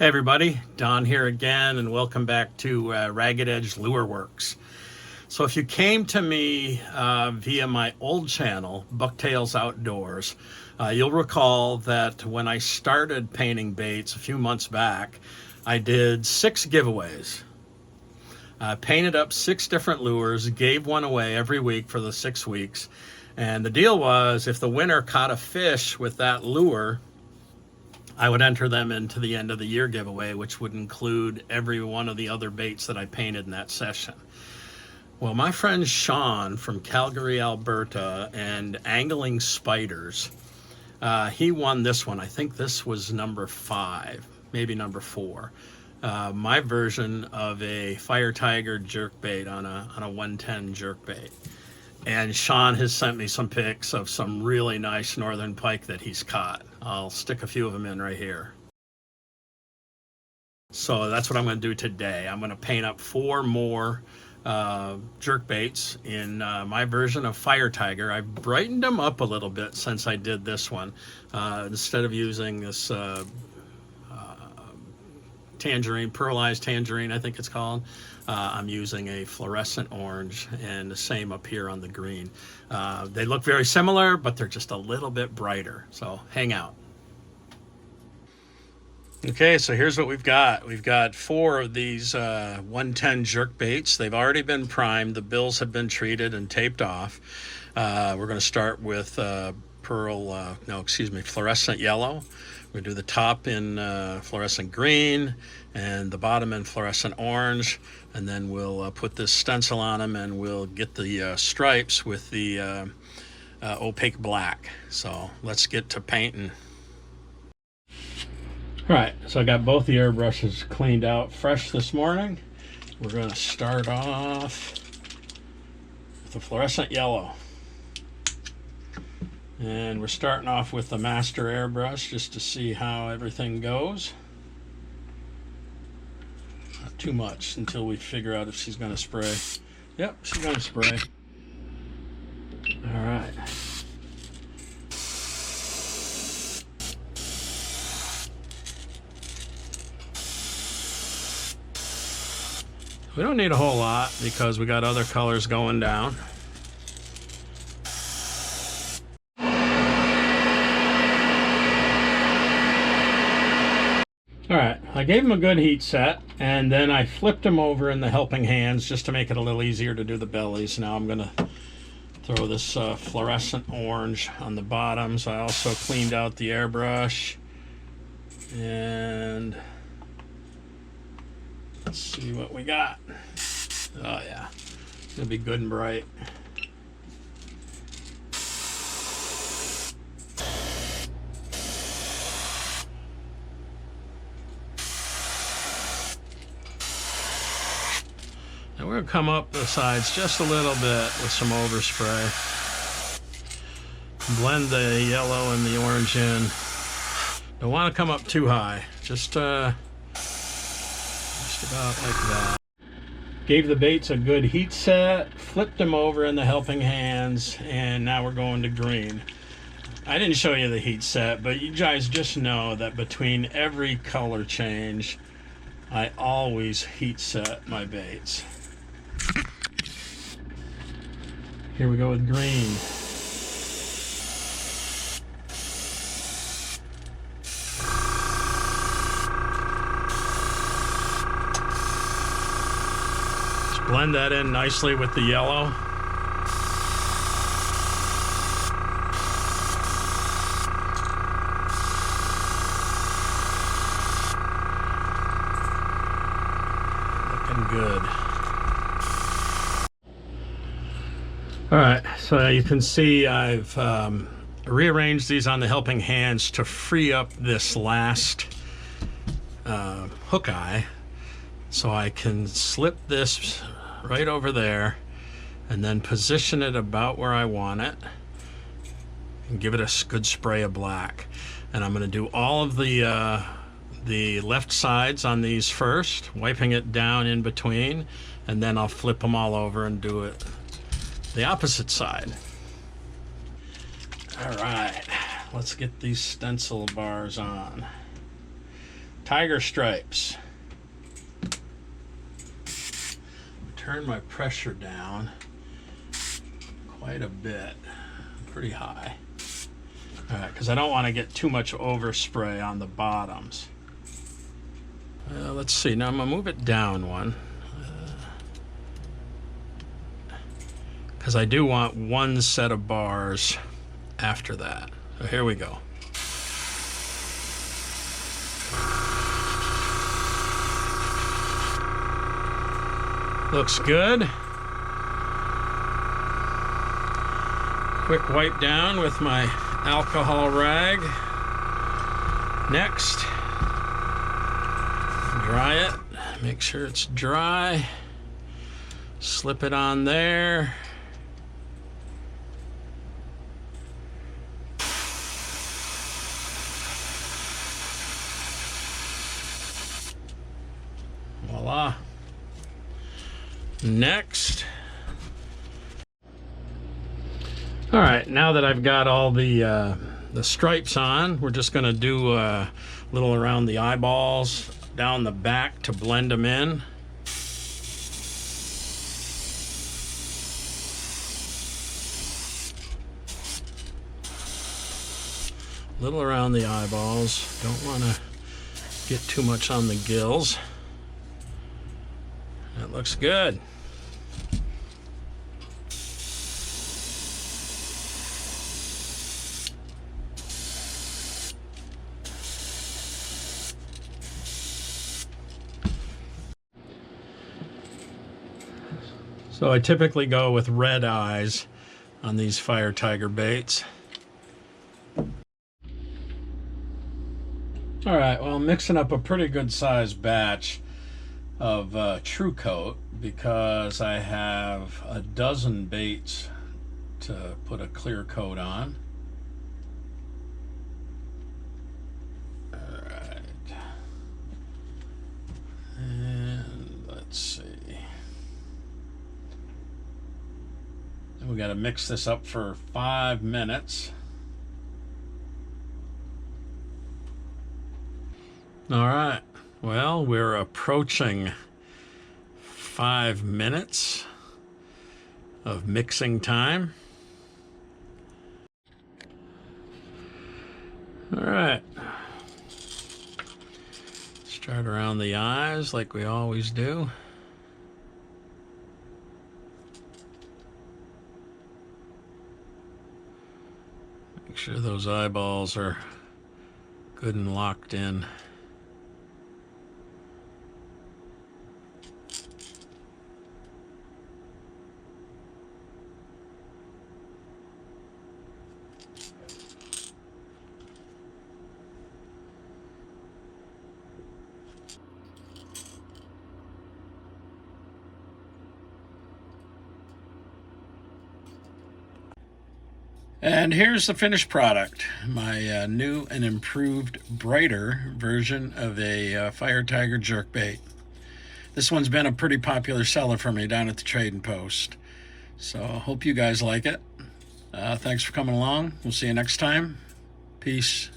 Hey everybody, Don here again, and welcome back to Ragged Edge Lure Works. So if you came to me via my old channel, Bucktails Outdoors, you'll recall that when I started painting baits a few months back, I did 6 giveaways. Painted up 6 different lures, gave one away every week for the 6 weeks, and the deal was if the winner caught a fish with that lure, I would enter them into the end of the year giveaway, which would include every one of the other baits that I painted in that session. Well, my friend Sean from Calgary, Alberta, and Angling Spiders, he won this one. I think this was number 5, maybe number 4. My version of a Fire Tiger jerkbait on a 110 jerkbait. And Sean has sent me some pics of some really nice northern pike that he's caught. I'll stick a few of them in right here. So that's what I'm going to do today. I'm going to paint up 4 more jerkbaits in my version of Fire Tiger. I've brightened them up a little bit since I did this one. Instead of using this tangerine, pearlized tangerine, I think it's called. I'm using a fluorescent orange, and the same up here on the green. They look very similar, but they're just a little bit brighter. So hang out. Okay, so here's what we've got. We've got 4 of these 110 jerkbaits. They've already been primed. The bills have been treated and taped off. We're going to start with fluorescent yellow. We do the top in fluorescent green and the bottom in fluorescent orange, and then we'll put this stencil on them, and we'll get the stripes with the opaque black. So let's get to painting. All right, so I got both the airbrushes cleaned out fresh this morning. We're going to start off with the fluorescent yellow. And we're starting off with the master airbrush just to see how everything goes. Not too much until we figure out if she's going to spray. Yep, she's going to spray. All right. We don't need a whole lot because we got other colors going down. Alright, I gave him a good heat set, and then I flipped him over in the helping hands just to make it a little easier to do the bellies. Now I'm going to throw this fluorescent orange on the bottom. So I also cleaned out the airbrush. And let's see what we got. Oh yeah, it's going to be good and bright. And we're going to come up the sides just a little bit with some overspray. Blend the yellow and the orange in. Don't want to come up too high. Just about like that. Gave the baits a good heat set, flipped them over in the helping hands, and now we're going to green. I didn't show you the heat set, but you guys just know that between every color change, I always heat set my baits. Here we go with green. Just blend that in nicely with the yellow. Looking good. All right, so you can see I've rearranged these on the helping hands to free up this last hook eye, so I can slip this right over there and then position it about where I want it and give it a good spray of black. And I'm going to do all of the left sides on these first, wiping it down in between, and then I'll flip them all over and do it the opposite side. All right, let's get these stencil bars on. tiger stripes. Turn my pressure down quite a bit, pretty high. All right, because I don't want to get too much overspray on the bottoms. Let's see, now I'm gonna move it down one. Because I do want one set of bars after that. So here we go. Looks good. Quick wipe down with my alcohol rag. Next, dry it. Make sure it's dry. Slip it on there. Voila. Next. All right, now that I've got all the stripes on, we're just going to do a little around the eyeballs, down the back to blend them in. Little around the eyeballs. Don't want to get too much on the gills. That looks good. So I typically go with red eyes on these fire tiger baits. All right, well, I'm mixing up a pretty good sized batch of True Coat because I have a dozen baits to put a clear coat on. All right, and let's see. And we got to mix this up for 5 minutes. All right, well, we're approaching 5 minutes of mixing time. All right, start around the eyes like we always do. Make sure those eyeballs are good and locked in. And here's the finished product, my new and improved, brighter version of a Fire Tiger jerkbait. This one's been a pretty popular seller for me down at the Trading Post. So I hope you guys like it. Thanks for coming along. We'll see you next time. Peace.